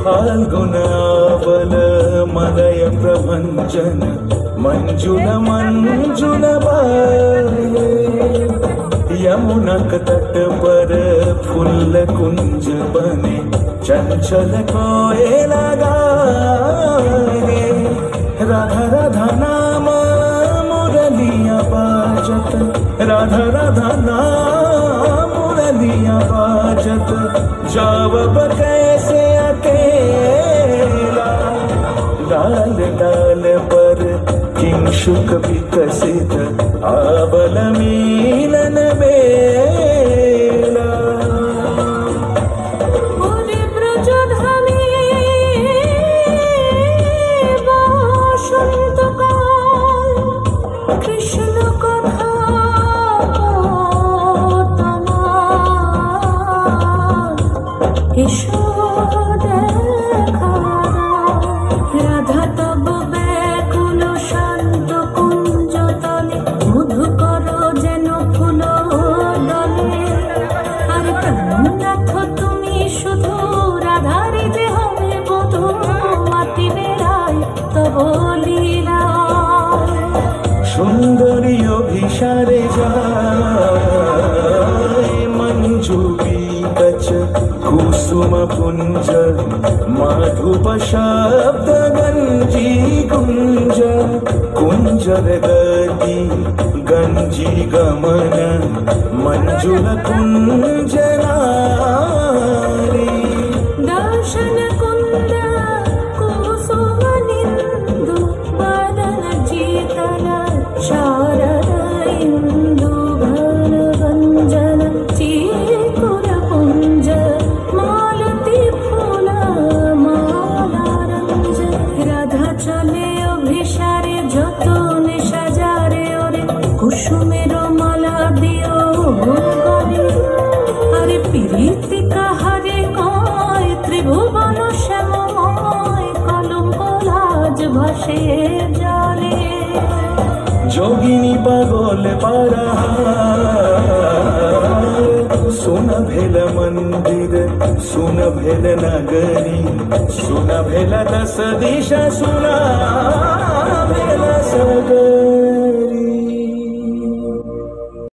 फाल्गुनावल Malay प्रभंजन मंजुल मंजुल यमुना तट पर फूल कुंज बने चंचल कोयल गाए राधा राधा नाम मुरलिया बाजत राधा राधा नाम मुरलिया बाजत जावब कैसे अकेला डाल डाल पर किंशुक विकसित आबल मिलन बेला রাধা তব ব্যাকুল শান্ত কুঞ্জ তলে মধু করো যেন ফুল দলে আর প্রাণনাথ তুমি শুধু রাধারে যে হবে বধূ মাতি বেড়ায় তব লীলা সুন্দরী অভিসারে যায় মঞ্জু বিকচ कुसुम पुंज माधुप शब्द गंजी कुंज कुंजर गति गंजी गमन मंजुल कुंज नारी दर्शन कुंद कुसुम निंदु बदन जीतल शारद इंदु घन गंजन चीकुर पुंज मालती फूल माला रंज राधा चले अभिसारे যতনে সাজারে ওরে কুসুমের মালা দিও গলে আরে প্রীতি কাহারে কয় ত্রিভুবন শ্যামময় কলঙ্ক লাজ ভাসে জলে जोगिनी पागल पारा सुन भेल मंदिर सुन भेल नगरी सुन भेल 10 दिशा सुना भेल सगरी।